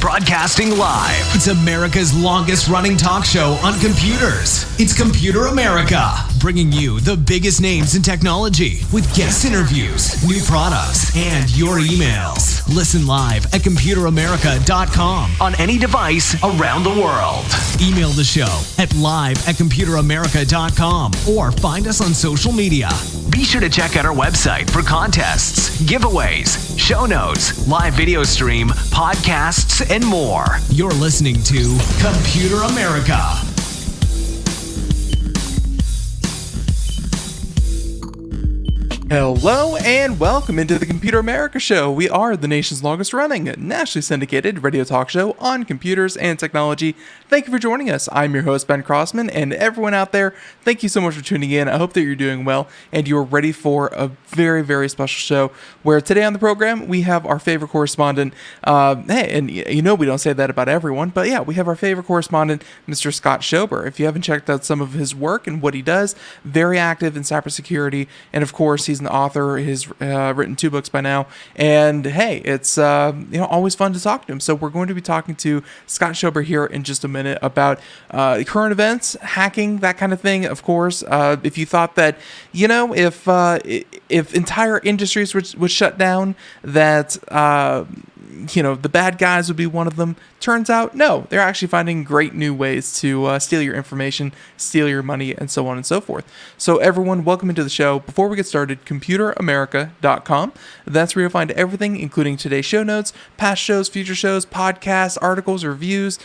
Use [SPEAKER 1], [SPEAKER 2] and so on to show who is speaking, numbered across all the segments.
[SPEAKER 1] Broadcasting live. It's America's longest running talk show on computers. It's Computer America, bringing you the biggest names in technology with guest interviews, new products, and your emails. Listen live at computeramerica.com on any device around the world. Email the show at live@computeramerica.com or find us on social media. Be sure to check out our website for contests, giveaways, show notes, live video stream, podcasts, and more. You're listening to Computer America.
[SPEAKER 2] Hello and welcome into the Computer America Show. We are the nation's longest running, nationally syndicated radio talk show on computers and technology. Thank you for joining us. I'm your host, Ben Crossman, and everyone out there, thank you so much for tuning in. I hope that you're doing well and you're ready for a very, very special show where today on the program, we have our favorite correspondent. Hey, and you know we don't say that about everyone, but yeah, we have our favorite correspondent, Mr. Scott Schober. If you haven't checked out some of his work and what he does, very active in cybersecurity, and of course, he's an author. He's written 2 books by now, and hey, it's always fun to talk to him. So we're going to be talking to Scott Schober here in just a minute about current events, hacking, that kind of thing. Of course, if you thought that if entire industries would shut down, that the bad guys would be one of them. Turns out, no, they're actually finding great new ways to steal your information, steal your money, and so on and so forth. So everyone, welcome into the show. Before we get started, computeramerica.com. That's where you'll find everything, including today's show notes, past shows, future shows, podcasts, articles, reviews,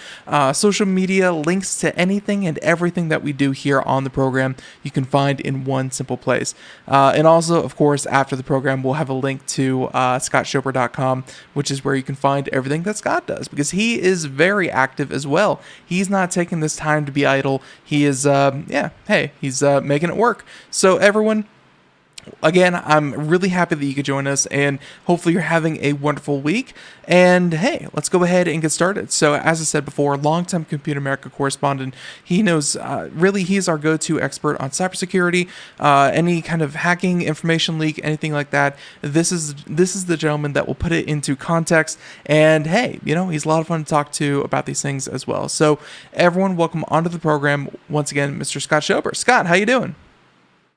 [SPEAKER 2] social media, links to anything and everything that we do here on the program, you can find in one simple place. And also, of course, after the program, we'll have a link to scottschober.com, which is where you can find everything that Scott does, because he is very active as well. He's not taking this time to be idle. He is, he's making it work. So everyone, again, I'm really happy that you could join us, and hopefully you're having a wonderful week. And hey, let's go ahead and get started. So as I said before, longtime Computer America correspondent. He knows, he's our go-to expert on cybersecurity, any kind of hacking, information leak, anything like that. This is the gentleman that will put it into context. And hey, he's a lot of fun to talk to about these things as well. So everyone, welcome onto the program once again, Mr. Scott Schober. Scott, how you doing?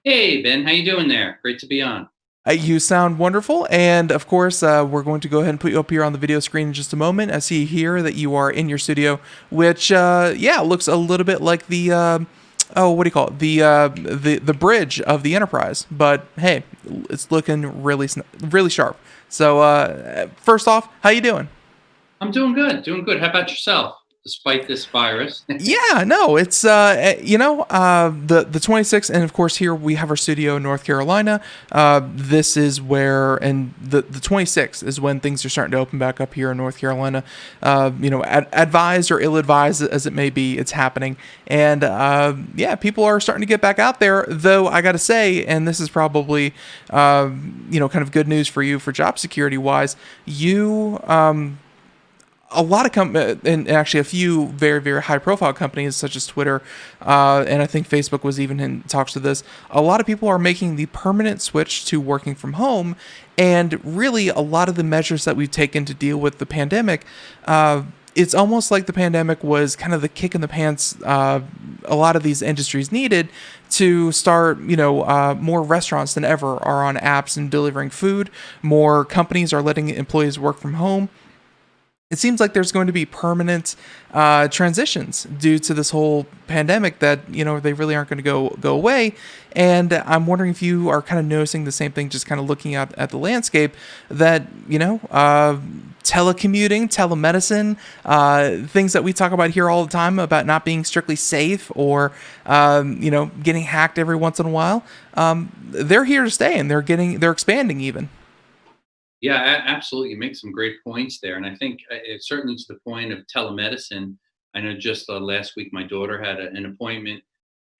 [SPEAKER 3] Hey, Ben, how you doing there? Great to be on.
[SPEAKER 2] You sound wonderful, and of course, we're going to go ahead and put you up here on the video screen in just a moment. I see here that you are in your studio, which, looks a little bit like the, the bridge of the Enterprise. But hey, it's looking really, really sharp. So, first off, how you doing?
[SPEAKER 3] I'm doing good. How about yourself? Despite this virus.
[SPEAKER 2] Yeah, no, it's the 26th, and of course here we have our studio in North Carolina. This is where, and the 26th is when things are starting to open back up here in North Carolina. Advised or ill-advised as it may be, it's happening, and people are starting to get back out there. Though I got to say, and this is probably kind of good news for you for job security wise, a lot of and actually a few very, very high-profile companies such as Twitter, and I think Facebook was even in talks to this. A lot of people are making the permanent switch to working from home, and really a lot of the measures that we've taken to deal with the pandemic, it's almost like the pandemic was kind of the kick in the pants a lot of these industries needed to start, more restaurants than ever are on apps and delivering food. More companies are letting employees work from home. it seems like there's going to be permanent transitions due to this whole pandemic that they really aren't going to go away. And I'm wondering if you are kind of noticing the same thing, just kind of looking at the landscape that telecommuting, telemedicine, things that we talk about here all the time about not being strictly safe or getting hacked every once in a while. They're here to stay, and they're expanding even.
[SPEAKER 3] Yeah, absolutely. You make some great points there. And I think it certainly to the point of telemedicine. I know just last week my daughter had an appointment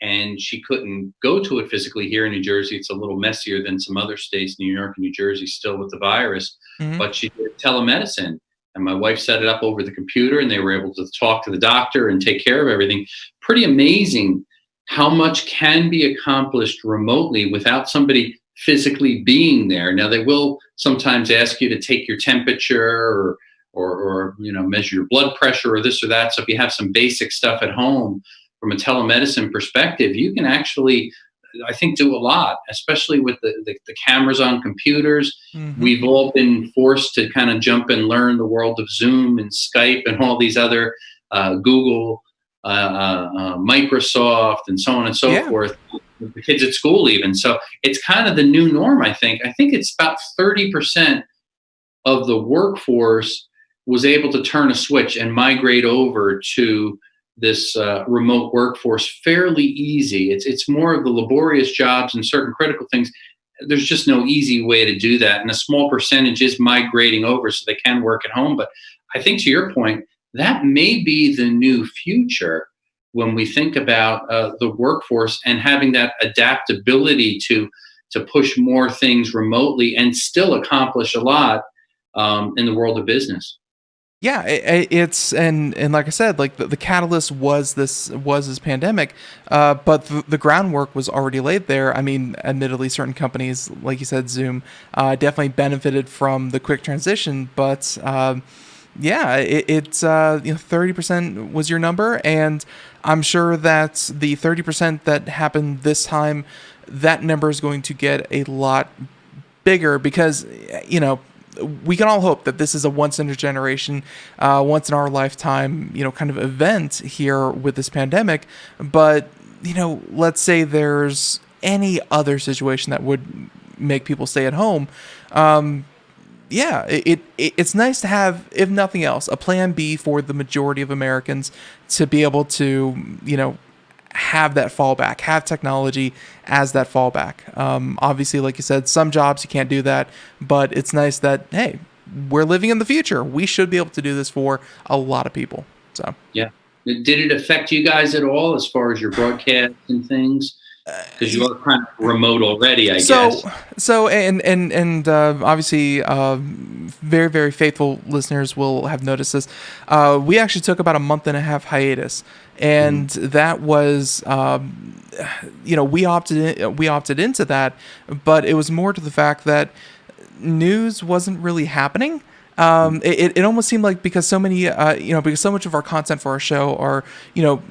[SPEAKER 3] and she couldn't go to it physically here in New Jersey. It's a little messier than some other states, New York and New Jersey, still with the virus.
[SPEAKER 2] Hmm.
[SPEAKER 3] But she did telemedicine. And my wife set it up over the computer and they were able to talk to the doctor and take care of everything. Pretty amazing how much can be accomplished remotely without somebody physically being there. Now they will sometimes ask you to take your temperature or measure your blood pressure or this or that. So if you have some basic stuff at home from a telemedicine perspective, you can actually, I think, do a lot, especially with the cameras on computers.
[SPEAKER 2] Hmm.
[SPEAKER 3] We've all been forced to kind of jump and learn the world of Zoom and Skype and all these other Google, Microsoft, and so on and so
[SPEAKER 2] Yeah.
[SPEAKER 3] forth. The kids at school, even. So it's kind of the new norm, I think. I think it's about 30% of the workforce was able to turn a switch and migrate over to this remote workforce fairly easy. It's more of the laborious jobs and certain critical things. There's just no easy way to do that. And a small percentage is migrating over so they can work at home. But I think to your point, that may be the new future when we think about the workforce and having that adaptability to push more things remotely and still accomplish a lot in the world of business.
[SPEAKER 2] Yeah, it's and like I said, like the catalyst was this pandemic, but the groundwork was already laid there. I mean, admittedly, certain companies, like you said, Zoom, definitely benefited from the quick transition, but yeah, it's 30% was your number, and I'm sure that the 30% that happened this time, that number is going to get a lot bigger because we can all hope that this is a once in a generation, once in our lifetime, kind of event here with this pandemic. But let's say there's any other situation that would make people stay at home. Yeah, it's nice to have, if nothing else, a plan B for the majority of Americans to be able to, have that fallback, have technology as that fallback. Obviously, like you said, some jobs you can't do that, but it's nice that, hey, we're living in the future. We should be able to do this for a lot of people. So,
[SPEAKER 3] Yeah. Did it affect you guys at all as far as your broadcast and things? Because you are kind of remote already, I
[SPEAKER 2] So,
[SPEAKER 3] guess.
[SPEAKER 2] and obviously, very very faithful listeners will have noticed this. We actually took about a month and a half hiatus, and that was, we opted into that, but it was more to the fact that news wasn't really happening. It almost seemed like because so many, because so much of our content for our show are,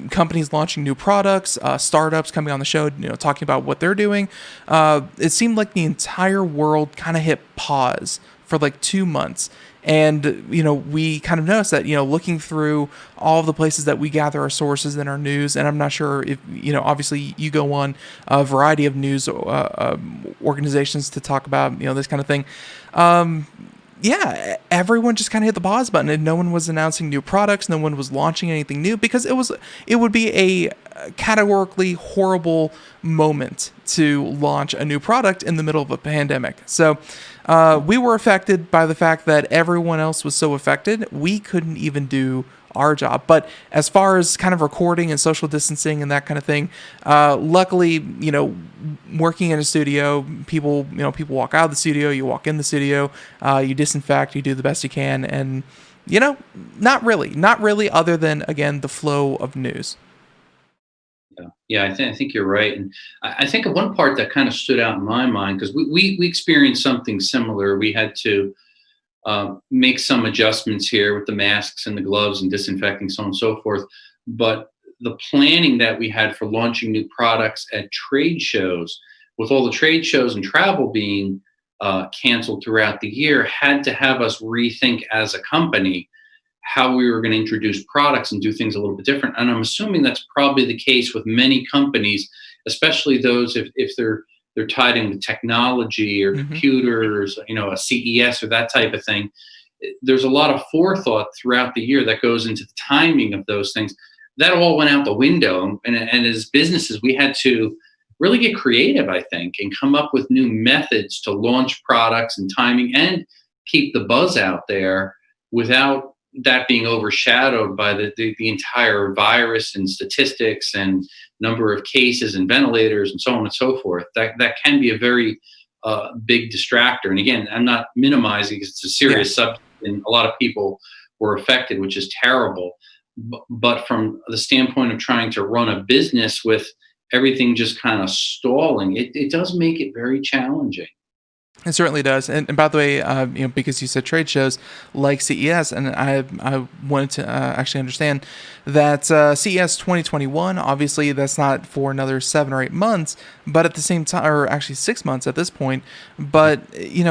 [SPEAKER 2] companies launching new products, startups coming on the show, talking about what they're doing. It seemed like the entire world kind of hit pause for like 2 months. And, we kind of noticed that, looking through all of the places that we gather our sources and our news, and I'm not sure if, obviously you go on a variety of news organizations to talk about, this kind of thing. Yeah, everyone just kind of hit the pause button, and no one was announcing new products. No one was launching anything new because it would be a categorically horrible moment to launch a new product in the middle of a pandemic. So we were affected by the fact that everyone else was so affected. We couldn't even do our job. But as far as kind of recording and social distancing and that kind of thing, luckily, working in a studio, people walk out of the studio, you walk in the studio, you disinfect, you do the best you can, and not really, other than again the flow of news.
[SPEAKER 3] Yeah, I think you're right, and I think of one part that kind of stood out in my mind because we experienced something similar. We had to make some adjustments here with the masks and the gloves and disinfecting, so on and so forth. But the planning that we had for launching new products at trade shows, with all the trade shows and travel being canceled throughout the year, had to have us rethink as a company how we were going to introduce products and do things a little bit different. And I'm assuming that's probably the case with many companies, especially those if they're tied in with technology or
[SPEAKER 2] Hmm.
[SPEAKER 3] computers, a CES or that type of thing. There's a lot of forethought throughout the year that goes into the timing of those things. That all went out the window. And as businesses, we had to really get creative, I think, and come up with new methods to launch products and timing and keep the buzz out there without that being overshadowed by the entire virus and statistics and number of cases and ventilators and so on and so forth. That can be a very big distractor. And again, I'm not minimizing because it's a serious subject and a lot of people were affected, which is terrible. But from the standpoint of trying to run a business with everything just kind of stalling, it does make it very challenging.
[SPEAKER 2] It certainly does. And by the way, because you said trade shows like CES, and I wanted to actually understand that CES 2021, obviously that's not for another 7 or 8 months, but at the same time, or actually 6 months at this point, but,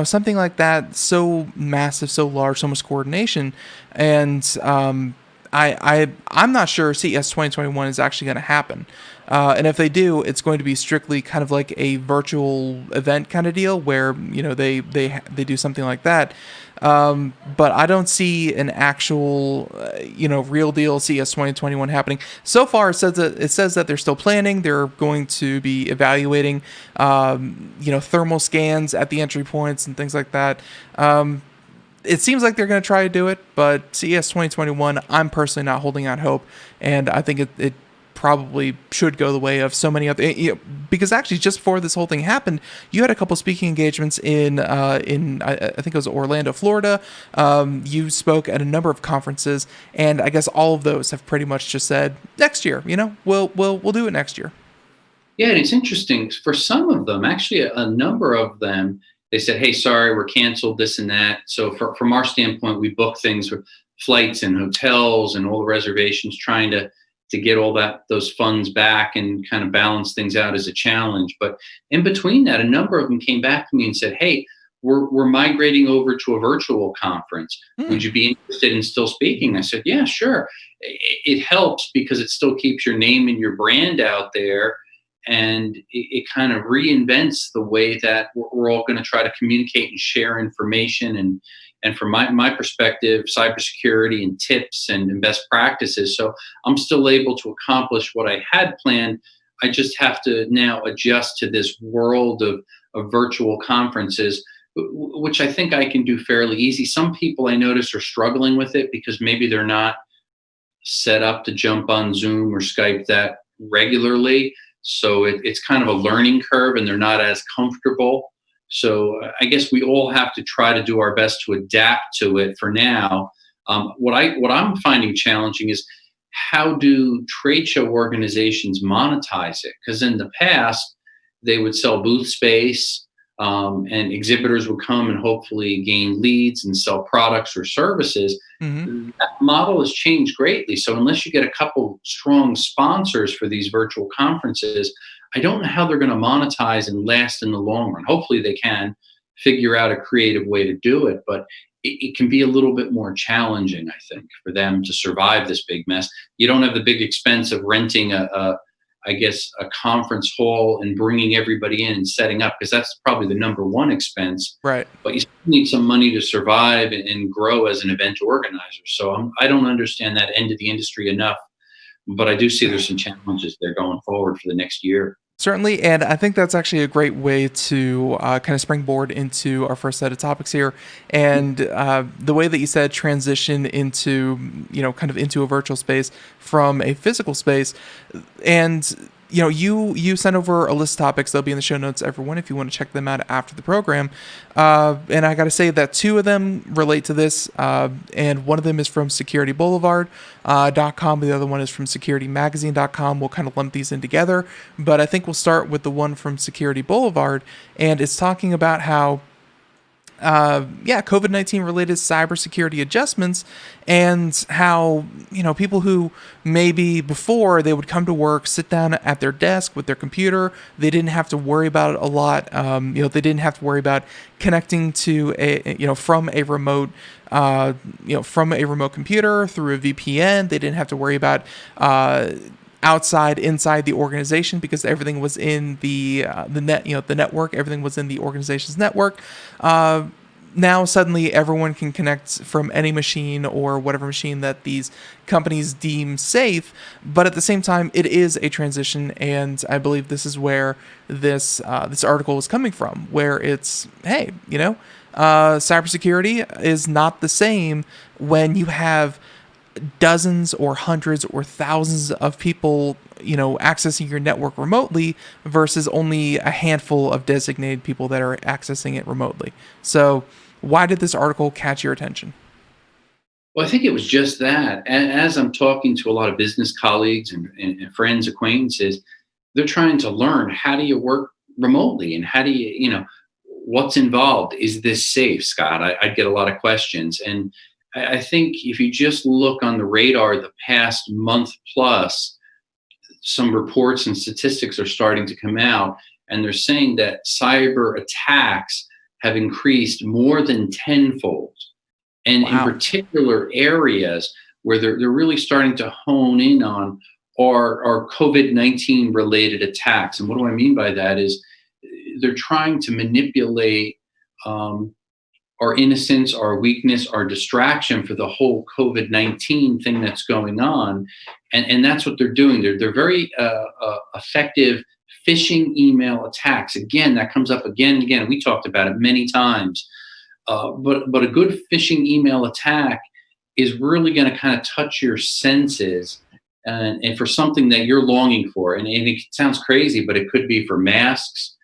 [SPEAKER 2] something like that, so massive, so large, so much coordination, and I'm not sure CES 2021 is actually going to happen. And if they do, it's going to be strictly kind of like a virtual event kind of deal where, they do something like that. But I don't see an actual, real deal CES 2021 happening. So far, it says that they're still planning. They're going to be evaluating, thermal scans at the entry points and things like that. It seems like they're going to try to do it, but CES 2021, I'm personally not holding out hope, and I think it probably should go the way of so many other, because actually just before this whole thing happened, you had a couple speaking engagements in I think it was Orlando, Florida. You spoke at a number of conferences, and I guess all of those have pretty much just said next year. We'll do it next year.
[SPEAKER 3] Yeah, and it's interesting. For some of them, actually, a number of them, they said, "Hey, sorry, we're canceled, this and that." So from our standpoint, we book things with flights and hotels and all the reservations, trying to get all those funds back and kind of balance things out as a challenge. But in between that, a number of them came back to me and said, "Hey, we're migrating over to a virtual conference. Would you be interested in still speaking?" I said, "Yeah, sure." It helps because it still keeps your name and your brand out there. And it kind of reinvents the way that we're all going to try to communicate and share information. And from my perspective, cybersecurity and tips and best practices. So I'm still able to accomplish what I had planned. I just have to now adjust to this world of virtual conferences, which I think I can do fairly easy. Some people I notice are struggling with it because maybe they're not set up to jump on Zoom or Skype that regularly. So it's kind of a learning curve and they're not as comfortable. So I guess we all have to try to do our best to adapt to it for now. What I'm finding challenging is how do trade show organizations monetize it? Because in the past, they would sell booth space and exhibitors would come and hopefully gain leads and sell products or services.
[SPEAKER 2] Mm-hmm.
[SPEAKER 3] That model has changed greatly. So unless you get a couple strong sponsors for these virtual conferences, I don't know how they're going to monetize and last in the long run. Hopefully they can figure out a creative way to do it, but it can be a little bit more challenging, I think, for them to survive this big mess. You don't have the big expense of renting a conference hall and bringing everybody in and setting up, because that's probably the number one expense.
[SPEAKER 2] Right.
[SPEAKER 3] But you still need some money to survive and grow as an event organizer. So I don't understand that end of the industry enough, but I do see there's some challenges there going forward for the next year.
[SPEAKER 2] Certainly, and I think that's actually a great way to kind of springboard into our first set of topics here. And the way that you said transition into, kind of into a virtual space from a physical space. And, you sent over a list of topics. They'll be in the show notes, everyone, if you want to check them out after the program. And I got to say that 2 of them relate to this. And one of them is from securityboulevard.com. The other one is from securitymagazine.com. We'll kind of lump these in together. But I think we'll start with the one from Security Boulevard. And it's talking about how COVID-19 related cybersecurity adjustments, and how, people who maybe before they would come to work, sit down at their desk with their computer, they didn't have to worry about it a lot. They didn't have to worry about connecting to from a remote, from a remote computer through a VPN. They didn't have to worry about, inside the organization, because everything was in the network. Everything was in the organization's network. Now suddenly everyone can connect from any machine, or whatever machine that these companies deem safe. But at the same time, it is a transition, and I believe this is where this article is coming from, where it's, hey, cybersecurity is not the same when you have dozens or hundreds or thousands of people, accessing your network remotely, versus only a handful of designated people that are accessing it remotely. So why did this article catch your attention?
[SPEAKER 3] Well, I think it was just that. And as I'm talking to a lot of business colleagues and friends, acquaintances, they're trying to learn, how do you work remotely, and how do you, what's involved? Is this safe, Scott? I'd get a lot of questions. And I think if you just look on the radar the past month plus, some reports and statistics are starting to come out, and they're saying that cyber attacks have increased more than tenfold. And
[SPEAKER 2] Wow.
[SPEAKER 3] in particular areas where they're really starting to hone in on are COVID-19 related attacks. And what do I mean by that is they're trying to manipulate our innocence, our weakness, our distraction for the whole COVID-19 thing that's going on. And that's what they're doing. They're very effective phishing email attacks. Again, that comes up again and again. We talked about it many times. But a good phishing email attack is really going to kind of touch your senses, and for something that you're longing for. And it sounds crazy, but it could be for masks.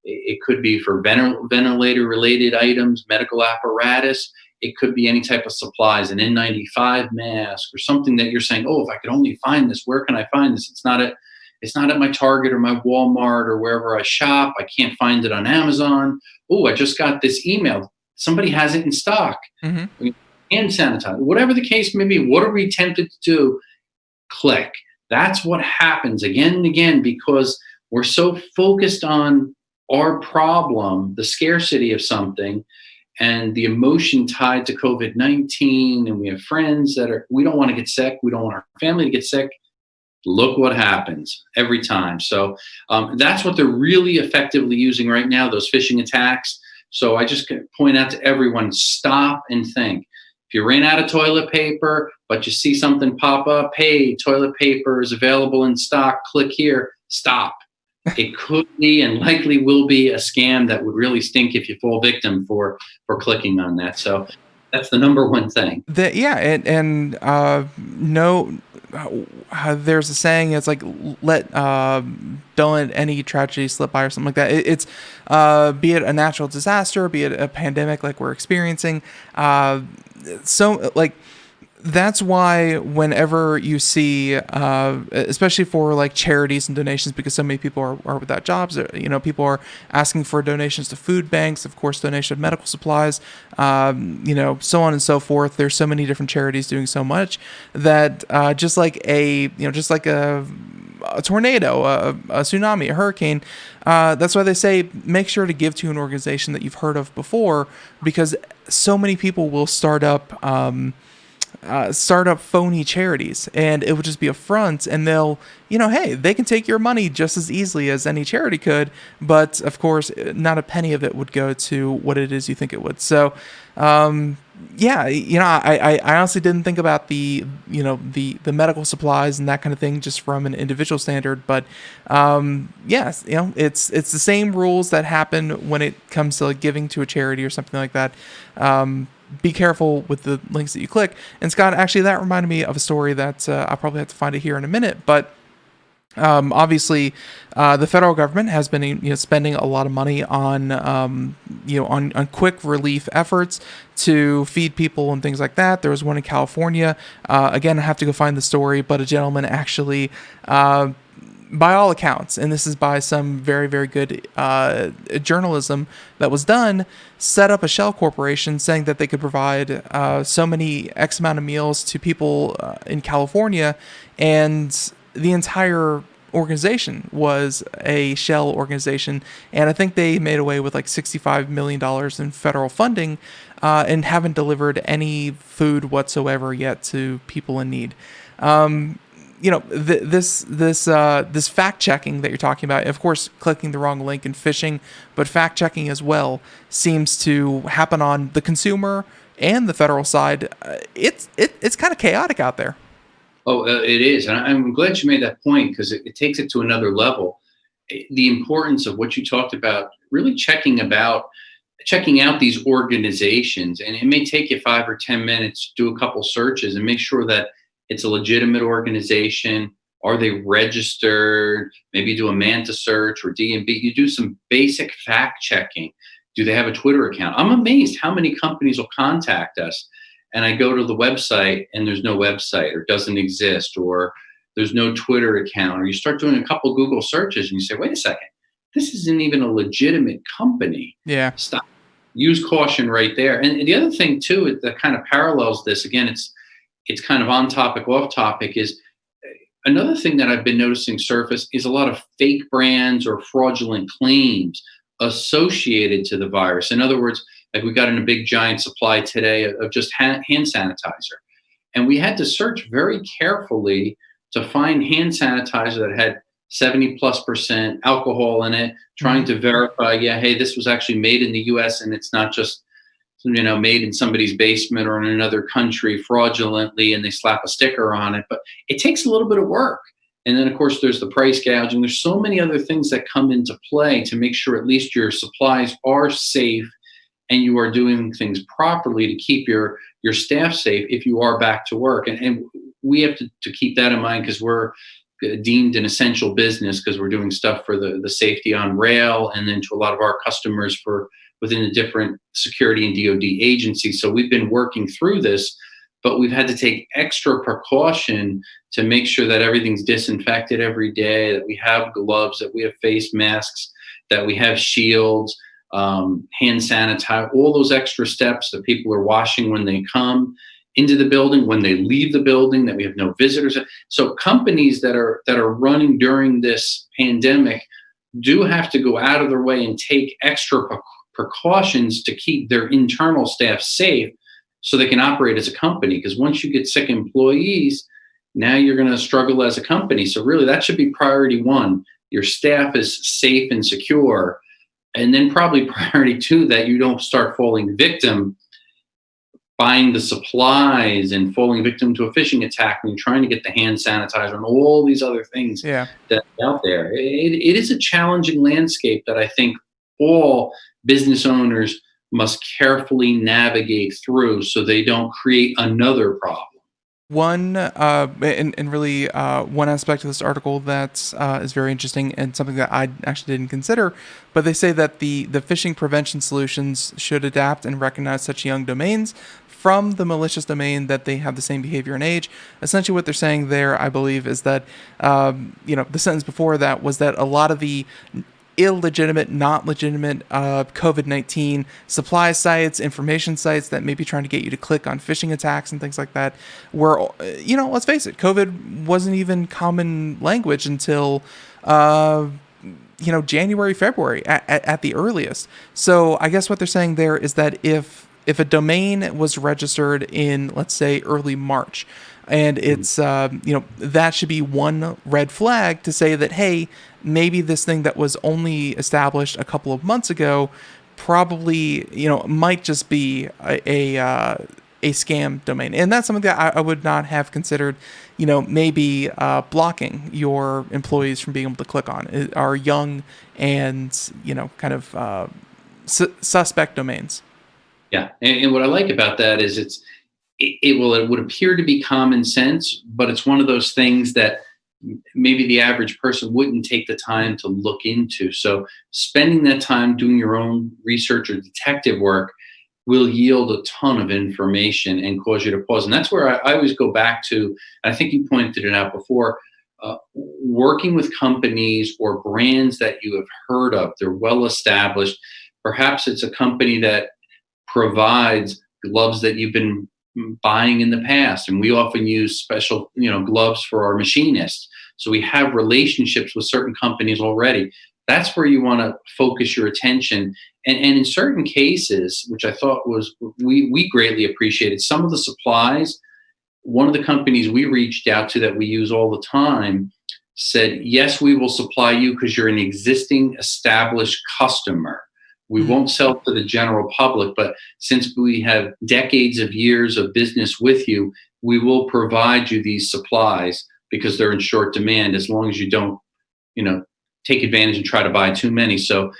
[SPEAKER 3] It could be for ventilator-related items, medical apparatus. It could be any type of supplies, an N95 mask, or something that you're saying, oh, if I could only find this, where can I find this? It's not at my Target or my Walmart or wherever I shop. I can't find it on Amazon. Oh, I just got this email. Somebody has it in stock.
[SPEAKER 2] Mm-hmm.
[SPEAKER 3] Hand sanitizer, whatever the case may be. What are we tempted to do? Click. That's what happens again and again, because we're so focused on our problem, the scarcity of something, and the emotion tied to COVID-19, and we have friends we don't want to get sick. We don't want our family to get sick. Look what happens every time. So that's what they're really effectively using right now, those phishing attacks. So I just point out to everyone, stop and think. If you ran out of toilet paper, but you see something pop up, hey, toilet paper is available in stock, click here, stop. It could be and likely will be a scam that would really stink if you fall victim for clicking on that. So that's the number one thing.
[SPEAKER 2] There's a saying, it's like, don't let any tragedy slip by, or something like that. It's be it a natural disaster, be it a pandemic like we're experiencing. That's why whenever you see, especially for like charities and donations, because so many people are without jobs, people are asking for donations to food banks, of course, donation of medical supplies, so on and so forth. There's so many different charities doing so much that just like a tornado, a tsunami, a hurricane. That's why they say make sure to give to an organization that you've heard of before, because so many people will start up phony charities, and it would just be a front, and they'll, hey, they can take your money just as easily as any charity could, but of course not a penny of it would go to what it is you think it would. So I honestly didn't think about the medical supplies and that kind of thing just from an individual standard, but yes, it's the same rules that happen when it comes to like giving to a charity or something like that. Be careful with the links that you click. And Scott, actually, that reminded me of a story that I'll probably have to find it here in a minute. But obviously, the federal government has been spending a lot of money on on quick relief efforts to feed people and things like that. There was one in California. Again, I have to go find the story, but a gentleman actually by all accounts, and this is by some very, very good journalism that was done, set up a shell corporation saying that they could provide so many X amount of meals to people in California, and the entire organization was a shell organization, and I think they made away with like $65 million in federal funding, and haven't delivered any food whatsoever yet to people in need. This fact checking that you're talking about, of course, clicking the wrong link and phishing, but fact checking as well seems to happen on the consumer and the federal side. It's kind of chaotic out there.
[SPEAKER 3] Oh, it is. And I'm glad you made that point, because it takes it to another level. The importance of what you talked about, really checking out these organizations. And it may take you 5 or 10 minutes, do a couple searches and make sure that it's a legitimate organization. Are they registered? Maybe do a Manta search or D&B. You do some basic fact checking. Do they have a Twitter account? I'm amazed how many companies will contact us, and I go to the website and there's no website, or doesn't exist, or there's no Twitter account, or you start doing a couple Google searches and you say, wait a second, this isn't even a legitimate company.
[SPEAKER 2] Yeah.
[SPEAKER 3] Stop. Use caution right there. And the other thing too, that kind of parallels this, again, it's kind of on topic, off topic, is another thing that I've been noticing surface is a lot of fake brands or fraudulent claims associated to the virus. In other words, like we got in a big giant supply today of just hand sanitizer. And we had to search very carefully to find hand sanitizer that had 70+% alcohol in it, trying to verify, hey, this was actually made in the US and it's not just, made in somebody's basement or in another country fraudulently and they slap a sticker on it. But it takes a little bit of work. And then, of course, there's the price gouging. There's so many other things that come into play to make sure at least your supplies are safe and you are doing things properly to keep your staff safe if you are back to work. And we have to keep that in mind, because we're deemed an essential business, because we're doing stuff for the safety on rail, and then to a lot of our customers for within the different security and DoD agencies. So we've been working through this, but we've had to take extra precaution to make sure that everything's disinfected every day, that we have gloves, that we have face masks, that we have shields, hand sanitizer, all those extra steps that people are washing when they come into the building, when they leave the building, that we have no visitors. So companies that are running during this pandemic do have to go out of their way and take extra precautions to keep their internal staff safe so they can operate as a company. Because once you get sick employees, now you're going to struggle as a company. So really, that should be priority one. Your staff is safe and secure. And then probably priority two, that you don't start falling victim buying the supplies and falling victim to a phishing attack when you're trying to get the hand sanitizer and all these other things that's out there. It is a challenging landscape that I think all business owners must carefully navigate through so they don't create another problem.
[SPEAKER 2] One one aspect of this article that is very interesting and something that I actually didn't consider, but they say that the phishing prevention solutions should adapt and recognize such young domains from the malicious domain that they have the same behavior and age. Essentially what they're saying there, I believe, is that, the sentence before that was that a lot of the illegitimate, not legitimate COVID-19 supply sites, information sites that may be trying to get you to click on phishing attacks and things like that, where, let's face it, COVID wasn't even common language until, January, February at the earliest. So I guess what they're saying there is that if a domain was registered in, let's say, early March, and it's, that should be one red flag to say that, hey, maybe this thing that was only established a couple of months ago probably, might just be a scam domain. And that's something that I would not have considered, maybe blocking your employees from being able to click on are young and, kind of suspect domains.
[SPEAKER 3] Yeah. And what I like about that is it would appear to be common sense, but it's one of those things that maybe the average person wouldn't take the time to look into. So spending that time doing your own research or detective work will yield a ton of information and cause you to pause. And that's where I always go back to, and I think you pointed it out before, working with companies or brands that you have heard of. They're well established. Perhaps it's a company that provides gloves that you've been buying in the past, and we often use special gloves for our machinists. So we have relationships with certain companies already. That's where you want to focus your attention. And in certain cases, which I thought was we greatly appreciated, some of the supplies, one of the companies we reached out to that we use all the time said, yes, we will supply you because you're an existing established customer. We won't sell to the general public, but since we have decades of years of business with you, we will provide you these supplies because they're in short demand, as long as you don't, take advantage and try to buy too many. So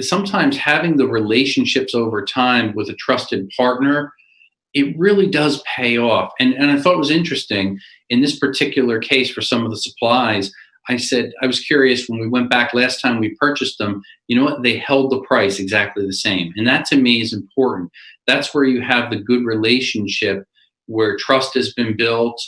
[SPEAKER 3] sometimes having the relationships over time with a trusted partner, it really does pay off. And I thought it was interesting in this particular case for some of the supplies. I said, I was curious when we went back last time we purchased them, you know what? They held the price exactly the same. And that to me is important. That's where you have the good relationship where trust has been built,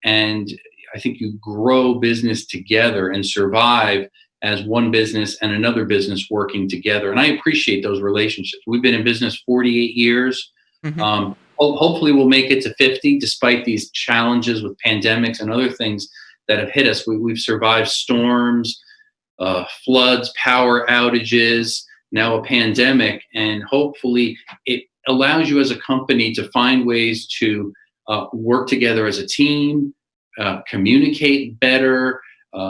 [SPEAKER 3] and I think you grow business together and survive as one business and another business working together. And I appreciate those relationships. We've been in business 48 years.
[SPEAKER 2] Mm-hmm.
[SPEAKER 3] Hopefully we'll make it to 50 despite these challenges with pandemics and other things that have hit us. We've survived storms, floods, power outages, now a pandemic, and hopefully it allows you as a company to find ways to work together as a team, communicate better,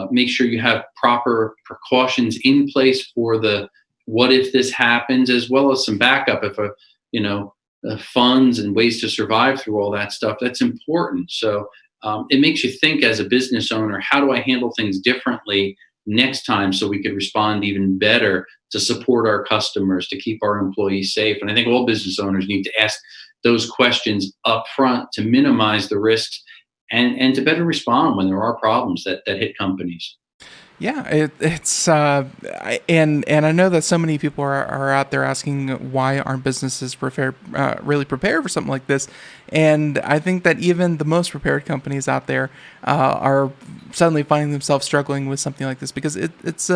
[SPEAKER 3] make sure you have proper precautions in place for the what if this happens, as well as some backup if funds and ways to survive through all that stuff. That's important. So it makes you think as a business owner, how do I handle things differently next time so we could respond even better to support our customers, to keep our employees safe? And I think all business owners need to ask those questions up front to minimize the risks and to better respond when there are problems that hit companies.
[SPEAKER 2] Yeah, and I know that so many people are out there asking why aren't businesses really prepared for something like this, and I think that even the most prepared companies out there are suddenly finding themselves struggling with something like this because it's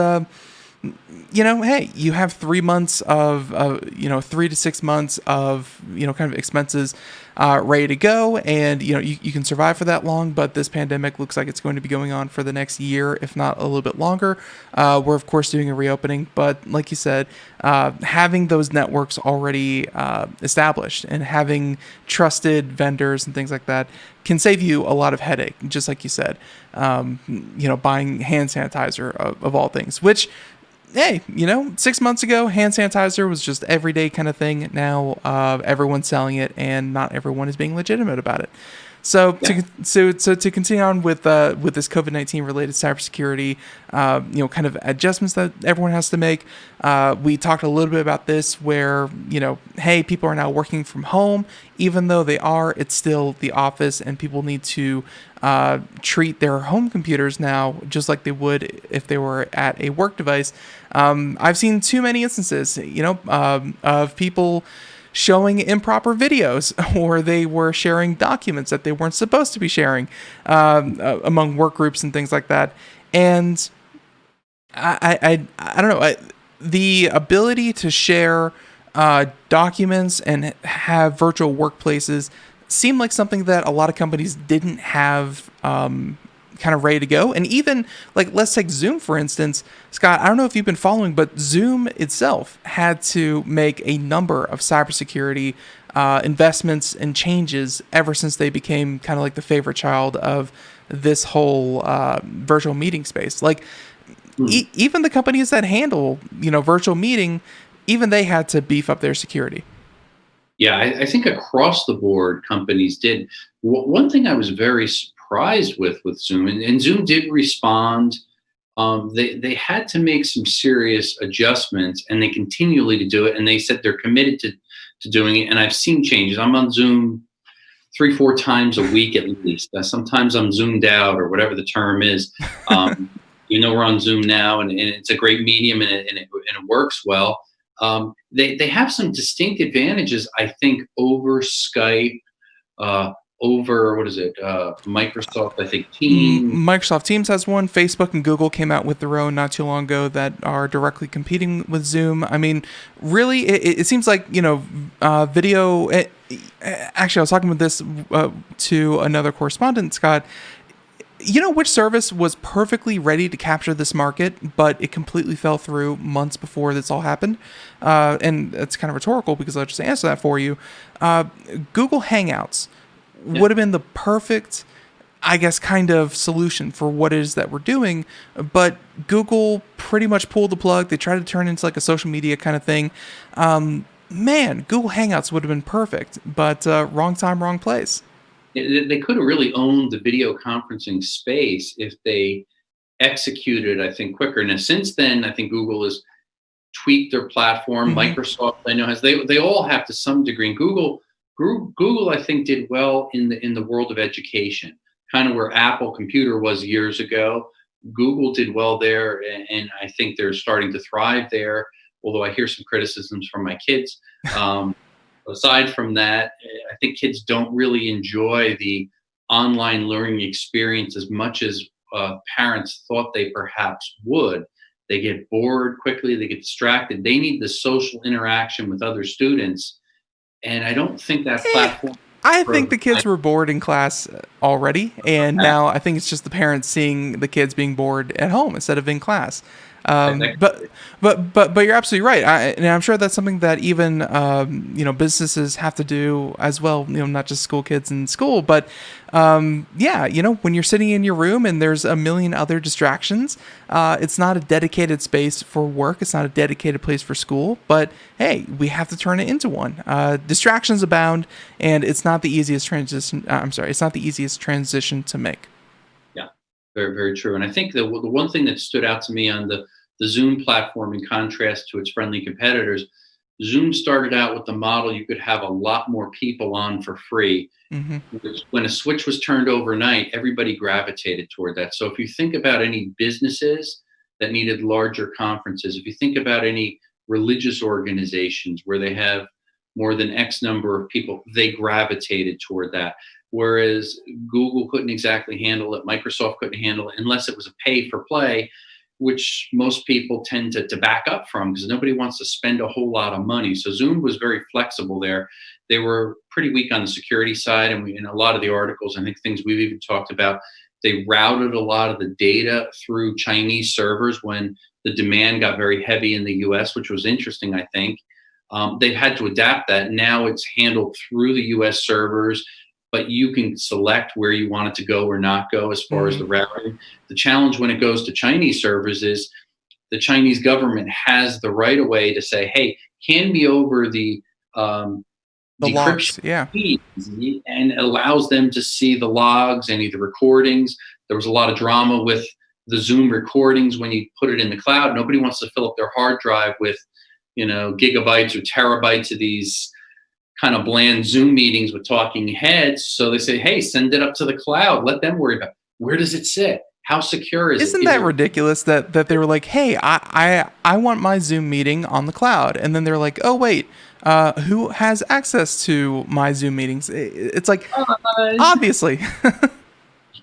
[SPEAKER 2] hey, you have 3 months of 3 to 6 months of kind of expenses ready to go, and you can survive for that long. But this pandemic looks like it's going to be going on for the next year, if not a little bit longer. We're of course doing a reopening, but like you said, having those networks already established and having trusted vendors and things like that can save you a lot of headache. Just like you said, buying hand sanitizer of all things, which, hey, 6 months ago, hand sanitizer was just everyday kind of thing. Now everyone's selling it, and not everyone is being legitimate about it. So to continue on with this COVID-19 related cybersecurity, kind of adjustments that everyone has to make. We talked a little bit about this, where hey, people are now working from home, even though it's still the office, and people need to treat their home computers now just like they would if they were at a work device. I've seen too many instances, of people showing improper videos, or they were sharing documents that they weren't supposed to be sharing among work groups and things like that. And I don't know, the ability to share documents and have virtual workplaces seemed like something that a lot of companies didn't have kind of ready to go. And even, like, let's take Zoom for instance. Scott, I don't know if you've been following, but Zoom itself had to make a number of cybersecurity investments and changes ever since they became kind of like the favorite child of this whole virtual meeting space. Like, even the companies that handle virtual meeting, even they had to beef up their security.
[SPEAKER 3] Yeah, I think across the board companies did. One thing I was very surprised with Zoom, and Zoom did respond. They had to make some serious adjustments, and they continually to do it. And they said they're committed to doing it. And I've seen changes. I'm on Zoom 3-4 times a week at least. Sometimes I'm zoomed out, or whatever the term is. We're on Zoom now, and it's a great medium, and it works well. They have some distinct advantages, I think, over Skype, over, what is it? Microsoft, I think, Teams.
[SPEAKER 2] Microsoft Teams has one. Facebook and Google came out with their own not too long ago that are directly competing with Zoom. I mean, really, it seems like, video. Actually, I was talking with this to another correspondent, Scott. You know which service was perfectly ready to capture this market, but it completely fell through months before this all happened? And it's kind of rhetorical because I'll just answer that for you. Google Hangouts would have been the perfect, I guess, kind of solution for what it is that we're doing. But Google pretty much pulled the plug. They tried to turn it into like a social media kind of thing. Man, Google Hangouts would have been perfect, but wrong time, wrong place.
[SPEAKER 3] They could have really owned the video conferencing space if they executed, I think, quicker. Now, since then, I think Google has tweaked their platform. Microsoft, I know, has they all have to some degree. And Google, I think, did well in the world of education, kind of where Apple Computer was years ago. Google did well there, and I think they're starting to thrive there. Although I hear some criticisms from my kids. Aside from that, I think kids don't really enjoy the online learning experience as much as parents thought they perhaps would. They get bored quickly, they get distracted. They need the social interaction with other students. And I don't think that platform.
[SPEAKER 2] I think the kids were bored in class already, and now I think it's just the parents seeing the kids being bored at home instead of in class. But you're absolutely right. And I'm sure that's something that even businesses have to do as well. Not just school kids in school, but when you're sitting in your room and there's a million other distractions, it's not a dedicated space for work. It's not a dedicated place for school. But hey, we have to turn it into one. Distractions abound, and it's not the easiest transition. It's not the easiest transition to make.
[SPEAKER 3] Very, very true. And I think the one thing that stood out to me on the Zoom platform, in contrast to its friendly competitors, Zoom started out with the model you could have a lot more people on for free. Which, when a switch was turned overnight, everybody gravitated toward that. So if you think about any businesses that needed larger conferences, if you think about any religious organizations where they have more than X number of people, they gravitated toward that. Whereas Google couldn't exactly handle it, Microsoft couldn't handle it unless it was a pay for play, which most people tend to back up from because nobody wants to spend a whole lot of money. So Zoom was very flexible there. They were pretty weak on the security side, and in a lot of the articles, I think things we've even talked about, they routed a lot of the data through Chinese servers when the demand got very heavy in the US, which was interesting, I think. They've had to adapt that. Now it's handled through the US servers, but you can select where you want it to go or not go as far as the routing. The challenge when it goes to Chinese servers is the Chinese government has the right of way to say, hey, hand me over the
[SPEAKER 2] logs,
[SPEAKER 3] feeds, and allows them to see the logs, any of the recordings. There was a lot of drama with the Zoom recordings when you put it in the cloud. Nobody wants to fill up their hard drive with gigabytes or terabytes of these kind of bland Zoom meetings with talking heads. So they say, hey, send it up to the cloud. Let them worry about it. Where does it sit? How secure is it?
[SPEAKER 2] Isn't that ridiculous that they were like, hey, I want my Zoom meeting on the cloud. And then they're like, oh, wait, who has access to my Zoom meetings? It's like, obviously.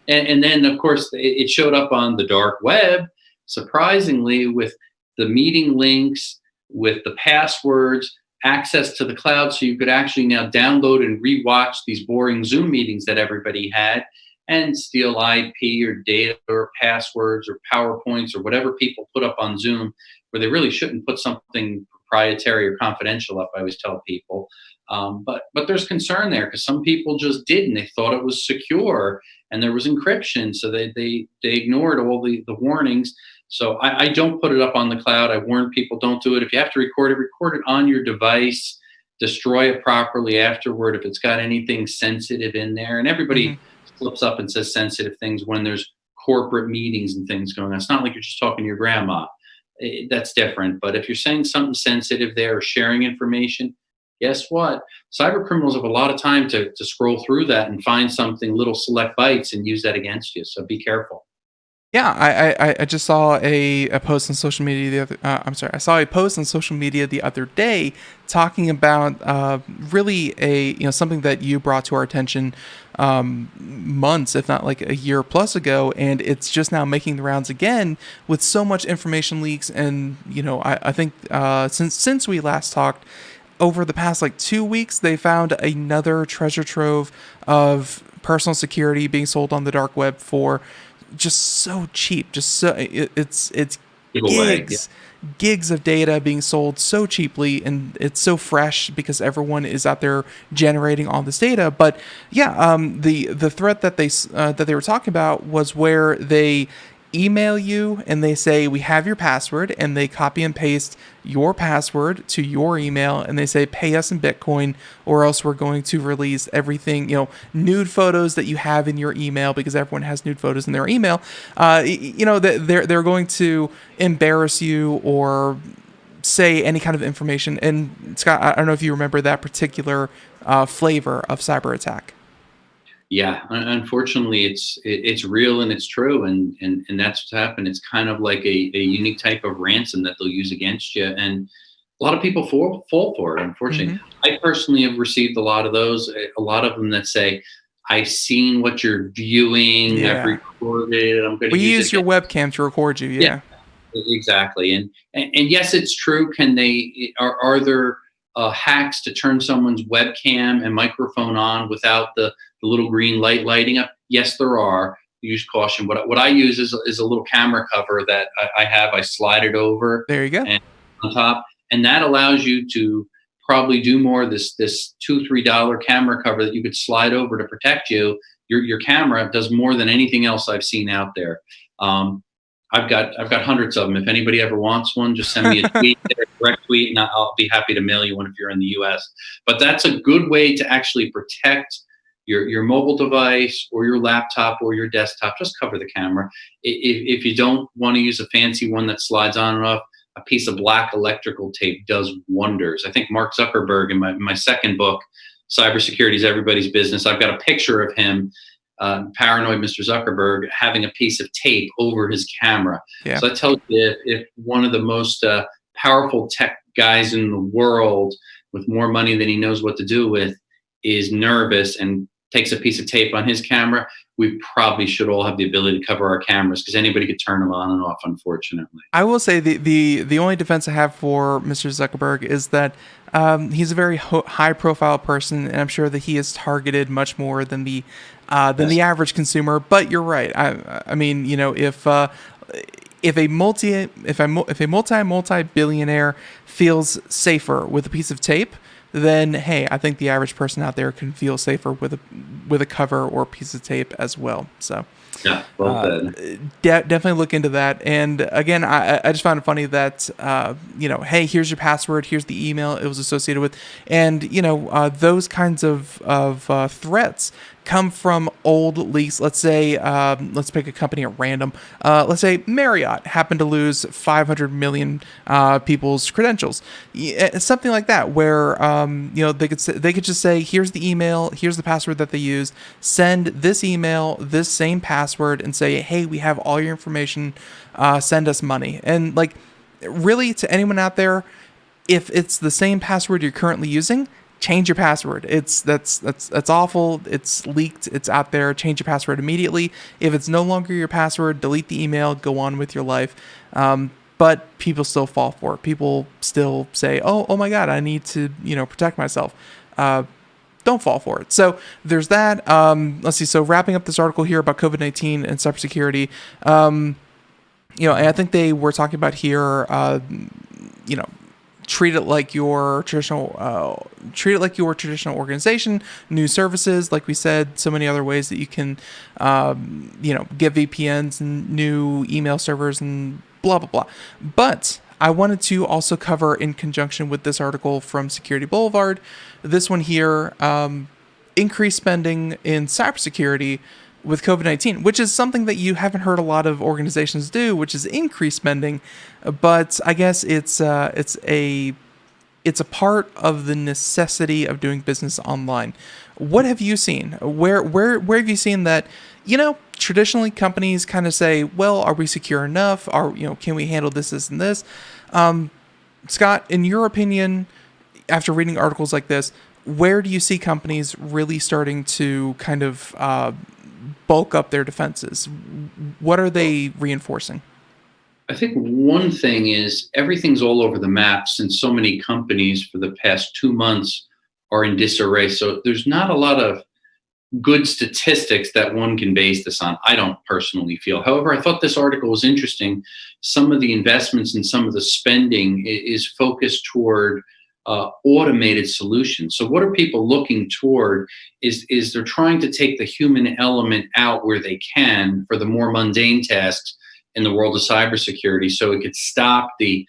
[SPEAKER 3] and then, of course, it showed up on the dark web, surprisingly, with the meeting links, with the passwords, access to the cloud, so you could actually now download and rewatch these boring Zoom meetings that everybody had and steal IP or data or passwords or PowerPoints or whatever people put up on Zoom, where they really shouldn't put something proprietary or confidential up, I always tell people. But there's concern there because some people just didn't. They thought it was secure and there was encryption, so they ignored all the warnings. So I don't put it up on the cloud. I warn people, don't do it. If you have to record it on your device, destroy it properly afterward if it's got anything sensitive in there. And everybody flips up and says sensitive things when there's corporate meetings and things going on. It's not like you're just talking to your grandma. That's different. But if you're saying something sensitive there or sharing information, guess what? Cyber criminals have a lot of time to scroll through that and find something, little select bytes, and use that against you. So be careful.
[SPEAKER 2] Yeah, I just saw a post on social media I saw a post on social media the other day talking about really something that you brought to our attention months, if not like a year plus ago, and it's just now making the rounds again with so much information leaks. And I think since we last talked, over the past like 2 weeks, they found another treasure trove of personal security being sold on the dark web for just so cheap. Just so it's
[SPEAKER 3] Giveaway. Yeah.
[SPEAKER 2] gigs of data being sold so cheaply, and it's so fresh because everyone is out there generating all this data. But yeah, the threat that they were talking about was where they email you and they say, we have your password, and they copy and paste your password to your email, and they say, pay us in Bitcoin or else we're going to release everything, nude photos that you have in your email, because everyone has nude photos in their email. They're going to embarrass you or say any kind of information. And Scott, I don't know if you remember that particular flavor of cyber attack.
[SPEAKER 3] Yeah, unfortunately, it's real and it's true, and that's what's happened. It's kind of like a unique type of ransom that they'll use against you, and a lot of people fall for it. Unfortunately,
[SPEAKER 2] Mm-hmm.
[SPEAKER 3] I personally have received a lot of those. A lot of them that say, "I've seen what you're viewing. I've
[SPEAKER 2] Yeah.
[SPEAKER 3] recorded it. I'm going to
[SPEAKER 2] We
[SPEAKER 3] use
[SPEAKER 2] use
[SPEAKER 3] it."
[SPEAKER 2] your webcam to record you.
[SPEAKER 3] Yeah,
[SPEAKER 2] Yeah.
[SPEAKER 3] exactly. And yes, it's true. Can they are there hacks to turn someone's webcam and microphone on without the little green light lighting up? Yes, there are. Use caution. What I use is a little camera cover that I have. I slide it over
[SPEAKER 2] There you go.
[SPEAKER 3] and on top, and that allows you to probably do more. This $2-3 camera cover that you could slide over to protect you. Your camera does more than anything else I've seen out there. Um, I've got hundreds of them. If anybody ever wants one, just send me a tweet, a direct tweet, and I'll be happy to mail you one if you're in the U.S. But that's a good way to actually protect your mobile device or your laptop or your desktop. Just cover the camera. If you don't want to use a fancy one that slides on and off, a piece of black electrical tape does wonders. I think Mark Zuckerberg in my second book, Cybersecurity is Everybody's Business, I've got a picture of him, paranoid Mr. Zuckerberg, having a piece of tape over his camera.
[SPEAKER 2] Yeah.
[SPEAKER 3] So that tells you if one of the most powerful tech guys in the world with more money than he knows what to do with is nervous and takes a piece of tape on his camera, we probably should all have the ability to cover our cameras, because anybody could turn them on and off, unfortunately.
[SPEAKER 2] I will say the only defense I have for Mr. Zuckerberg is that he's a very high profile person, and I'm sure that he is targeted much more than the average consumer. But you're right. I mean, if a multi billionaire feels safer with a piece of tape, then hey, I think the average person out there can feel safer with a cover or a piece of tape as well. So
[SPEAKER 3] Yeah, well said.
[SPEAKER 2] definitely look into that. And again, I just found it funny that hey, here's your password, here's the email it was associated with, and those kinds of threats come from old leaks. Let's say, let's pick a company at random. Let's say Marriott happened to lose 500 million people's credentials, something like that, where they could just say, here's the email, here's the password that they used, send this email, this same password, and say, hey, we have all your information, send us money. And like, really, to anyone out there, if it's the same password you're currently using, change your password. That's awful. It's leaked. It's out there. Change your password immediately. If it's no longer your password, delete the email. Go on with your life. But people still fall for it. People still say, "Oh my God, I need to protect myself." Don't fall for it. So there's that. Let's see. So wrapping up this article here about COVID-19 and cybersecurity. And I think they were talking about here. Treat it like your traditional organization, new services, like we said, so many other ways that you can, get VPNs and new email servers and blah, blah, blah. But I wanted to also cover, in conjunction with this article from Security Boulevard, this one here, increased spending in cybersecurity with COVID-19, which is something that you haven't heard a lot of organizations do, which is increased spending. But I guess it's a part of the necessity of doing business online. What have you seen? Where have you seen that, traditionally companies kind of say, well, are we secure enough? Can we handle this, and this? Scott, in your opinion, after reading articles like this, where do you see companies really starting to kind of bulk up their defenses? What are they reinforcing?
[SPEAKER 3] I think one thing is everything's all over the map since so many companies for the past 2 months are in disarray. So there's not a lot of good statistics that one can base this on. I don't personally feel. However, I thought this article was interesting. Some of the investments and some of the spending is focused toward automated solutions. So what are people looking toward is they're trying to take the human element out where they can for the more mundane tasks in the world of cybersecurity, so it could stop the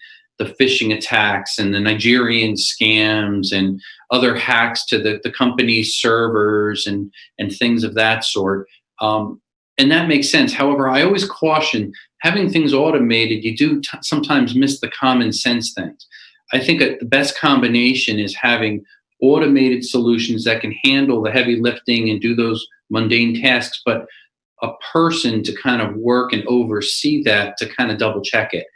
[SPEAKER 3] phishing attacks and the Nigerian scams and other hacks to the company's servers and things of that sort. And that makes sense. However, I always caution having things automated, you do sometimes miss the common sense things. I think that the best combination is having automated solutions that can handle the heavy lifting and do those mundane tasks, but a person to kind of work and oversee that to kind of double check it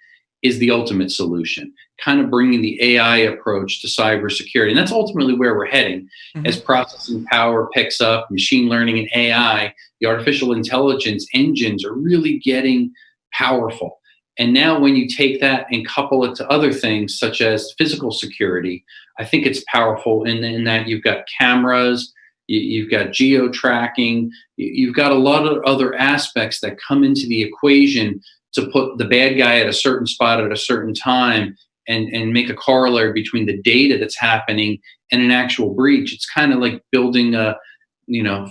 [SPEAKER 3] is the ultimate solution. Kind of bringing the AI approach to cybersecurity. And that's ultimately where we're heading. Mm-hmm. As processing power picks up, machine learning and AI, the artificial intelligence engines are really getting powerful. And now when you take that and couple it to other things such as physical security, I think it's powerful in that you've got cameras, you've got geo tracking, you've got a lot of other aspects that come into the equation to put the bad guy at a certain spot at a certain time and make a corollary between the data that's happening and an actual breach. It's kind of like building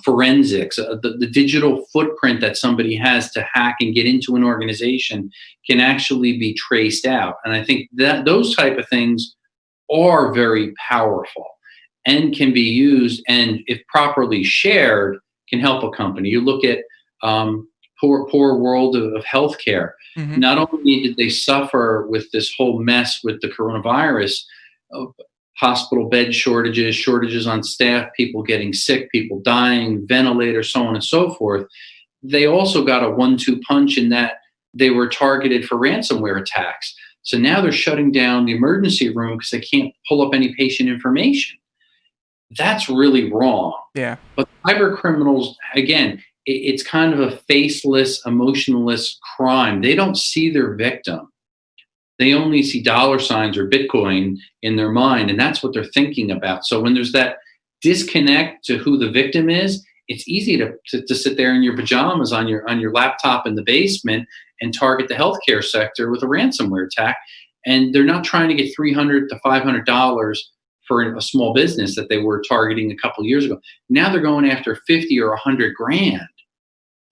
[SPEAKER 3] forensics. The digital footprint that somebody has to hack and get into an organization can actually be traced out. And I think that those type of things are very powerful and can be used, and if properly shared, can help a company. You look at poor world of healthcare. Mm-hmm. Not only did they suffer with this whole mess with the coronavirus, hospital bed shortages on staff, people getting sick, people dying, ventilators, so on and so forth. They also got a 1-2 punch in that they were targeted for ransomware attacks. So now they're shutting down the emergency room because they can't pull up any patient information. That's really wrong.
[SPEAKER 2] Yeah.
[SPEAKER 3] But cyber criminals, again, it's kind of a faceless, emotionless crime. They don't see their victim. They only see dollar signs or Bitcoin in their mind, and that's what they're thinking about. So when there's that disconnect to who the victim is, it's easy to sit there in your pajamas on your laptop in the basement and target the healthcare sector with a ransomware attack. And they're not trying to get $300 to $500 for a small business that they were targeting a couple of years ago. Now they're going after 50 or 100 grand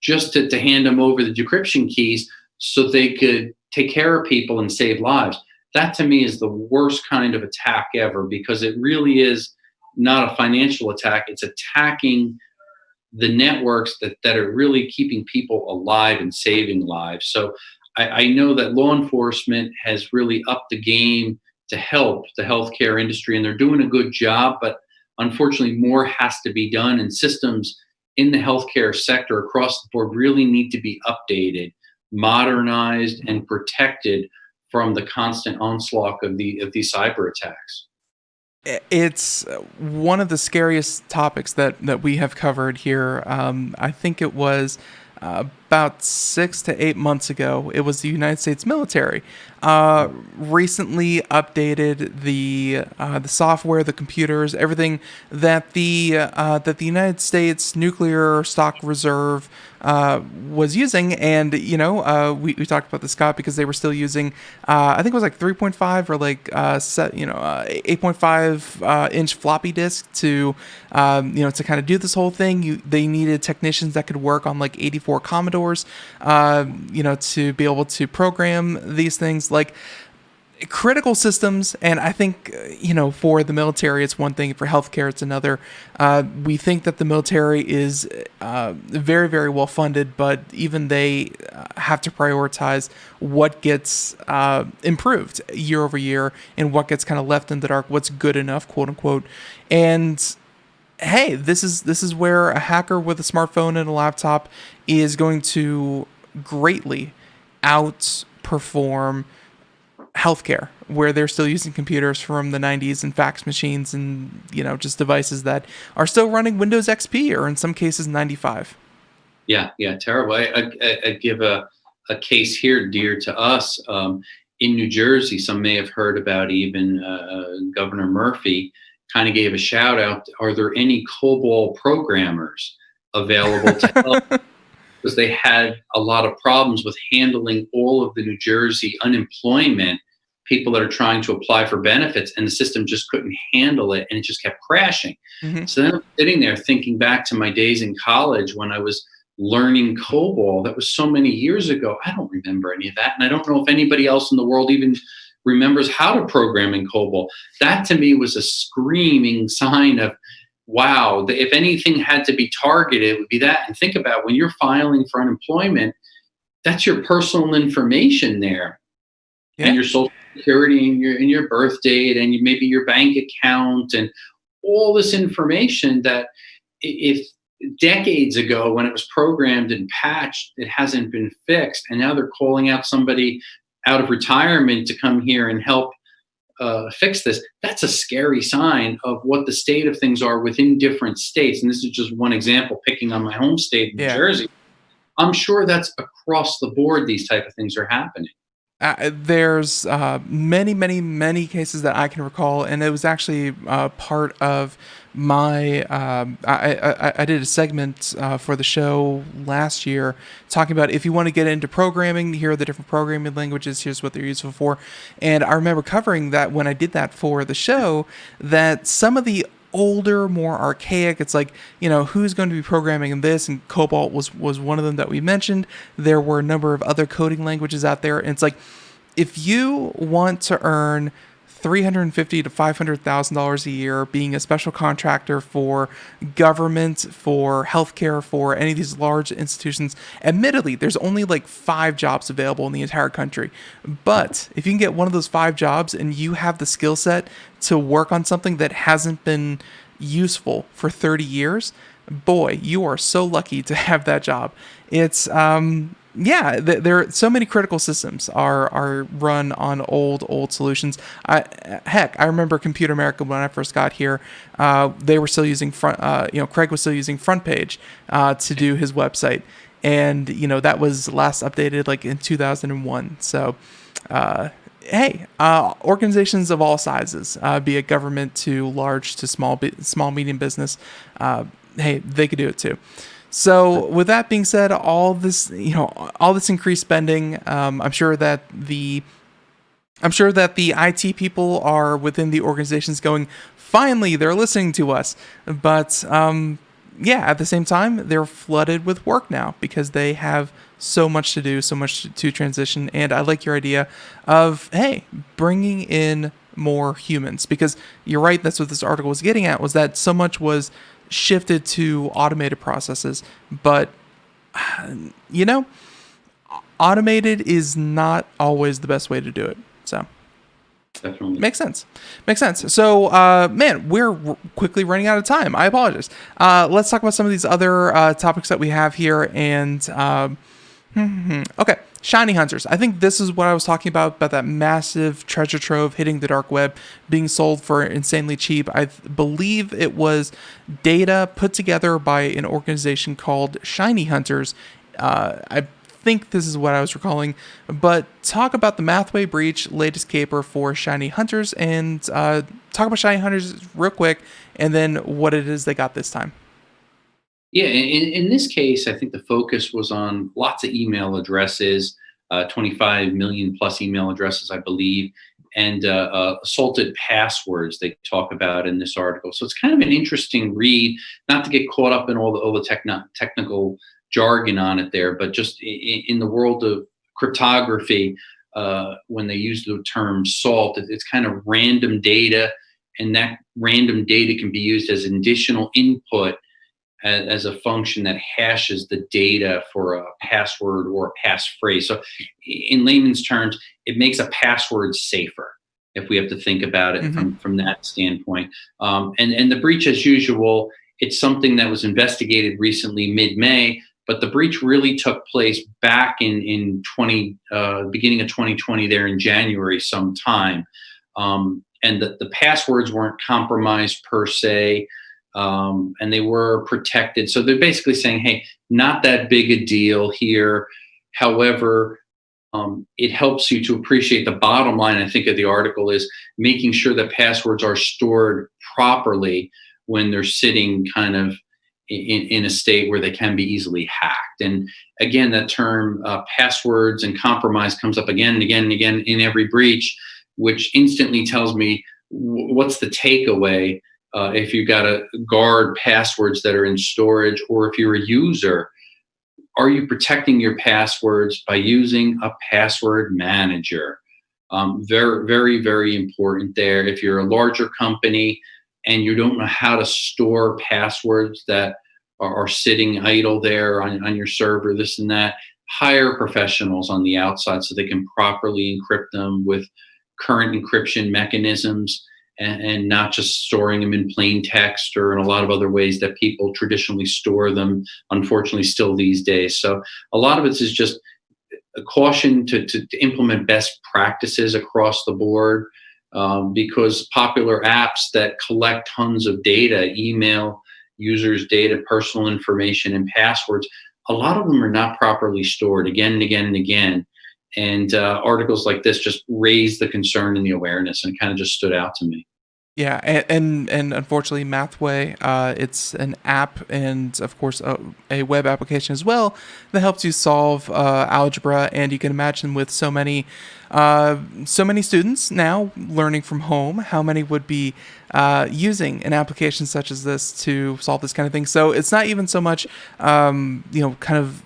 [SPEAKER 3] just to hand them over the decryption keys so they could take care of people and save lives. That to me is the worst kind of attack ever, because it really is not a financial attack. It's attacking the networks that are really keeping people alive and saving lives. So I know that law enforcement has really upped the game to help the healthcare industry, and they're doing a good job, but unfortunately more has to be done, and systems in the healthcare sector across the board really need to be updated, modernized, and protected from the constant onslaught of these cyber attacks.
[SPEAKER 2] It's one of the scariest topics that we have covered here. I think it was about 6 to 8 months ago. It was the United States military recently updated the software, the computers, everything that the United States Nuclear Stock Reserve was using. And we talked about this, Scott, because they were still using I think it was like 3.5 or like 8.5 inch floppy disk to to kind of do this whole thing. They needed technicians that could work on like 84 Commodores to be able to program these things, like critical systems. And I think, for the military, it's one thing. For healthcare, it's another. We think that the military is very, very well funded, but even they have to prioritize what gets improved year over year and what gets kind of left in the dark, what's good enough, quote unquote. And hey, this is where a hacker with a smartphone and a laptop is going to greatly outperform healthcare, where they're still using computers from the 90s and fax machines and just devices that are still running Windows XP or in some cases 95.
[SPEAKER 3] Yeah, terrible. I give a case here dear to us. In New Jersey, some may have heard about, even Governor Murphy kind of gave a shout out. Are there any COBOL programmers available to help? Because they had a lot of problems with handling all of the New Jersey unemployment, people that are trying to apply for benefits, and the system just couldn't handle it, and it just kept crashing.
[SPEAKER 2] Mm-hmm.
[SPEAKER 3] So then I'm sitting there thinking back to my days in college when I was learning COBOL. That was so many years ago. I don't remember any of that. And I don't know if anybody else in the world even remembers how to program in COBOL. That to me was a screaming sign of, wow, if anything had to be targeted, it would be that. And think about when you're filing for unemployment, that's your personal information there. Yeah. And your social security and your birth date and maybe your bank account and all this information that if decades ago when it was programmed and patched, it hasn't been fixed. And now they're calling out somebody out of retirement to come here and help fix this. That's a scary sign of what the state of things are within different states. And this is just one example, picking on my home state, New Jersey. I'm sure that's across the board. These type of things are happening.
[SPEAKER 2] There's many cases that I can recall, and it was actually part of my. I did a segment for the show last year talking about if you want to get into programming, here are the different programming languages. Here's what they're useful for, and I remember covering that when I did that for the show. That some of the older, more archaic, it's like, who's going to be programming in this, and Cobalt was one of them that we mentioned. There were a number of other coding languages out there, and it's like, if you want to earn $350,000 to $500,000 a year being a special contractor for government, for healthcare, for any of these large institutions, admittedly, there's only like 5 jobs available in the entire country. But if you can get one of those 5 jobs and you have the skill set to work on something that hasn't been useful for 30 years, boy, you are so lucky to have that job. It's there are so many critical systems are run on old solutions. I remember Computer America when I first got here. They were still using Craig was still using Front Page to do his website, and that was last updated like in 2001. So, organizations of all sizes, be it government to large to small medium business, they could do it too. So with that being said, all this increased spending, I'm sure that the IT people are within the organizations going, finally, they're listening to us. But at the same time, they're flooded with work now because they have so much to do, so much to transition. And I like your idea of, bringing in more humans, because you're right. That's what this article was getting at, was that so much was shifted to automated processes, but automated is not always the best way to do it. So
[SPEAKER 3] definitely
[SPEAKER 2] makes sense. So we're quickly running out of time. I apologize. Let's talk about some of these other topics that we have here. And okay, shiny hunters. I think this is what I was talking about that massive treasure trove hitting the dark web, being sold for insanely cheap. I believe it was data put together by an organization called Shiny Hunters. I think this is what I was recalling. But talk about the Mathway breach, latest caper for Shiny Hunters, and talk about Shiny Hunters real quick, and then what it is they got this time.
[SPEAKER 3] Yeah, in this case, I think the focus was on lots of email addresses, 25 million plus email addresses, I believe, and assaulted passwords they talk about in this article. So it's kind of an interesting read, not to get caught up in all the technical jargon on it there, but just in the world of cryptography, when they use the term salt, it's kind of random data, and that random data can be used as additional input as a function that hashes the data for a password or a passphrase. So in layman's terms, it makes a password safer, if we have to think about it from that standpoint. And the breach, as usual, It's something that was investigated recently, mid-May, but the breach really took place back in beginning of 2020, there in January sometime. And the passwords weren't compromised per se, and they were protected. So they're basically saying, hey, not that big a deal here. However, it helps you to appreciate the bottom line, I think, of the article is making sure that passwords are stored properly when they're sitting kind of in a state where they can be easily hacked. And again, that term passwords and compromise comes up again and again and again in every breach, which instantly tells me what's the takeaway if you've got to guard passwords that are in storage, or if you're a user, are you protecting your passwords by using a password manager? Very, very, very important there. If you're a larger company and you don't know how to store passwords that are sitting idle there on your server, this and that, hire professionals on the outside so they can properly encrypt them with current encryption mechanisms, and not just storing them in plain text or in a lot of other ways that people traditionally store them, unfortunately, still these days. So a lot of it is just a caution to implement best practices across the board, because popular apps that collect tons of data, email, users' data, personal information, and passwords, a lot of them are not properly stored again and again and again. And articles like this just raised the concern and the awareness, and kind of just stood out to me.
[SPEAKER 2] Yeah, and unfortunately, Mathway, it's an app and of course a web application as well that helps you solve algebra. And you can imagine with so many students now learning from home, how many would be using an application such as this to solve this kind of thing. So it's not even so much, kind of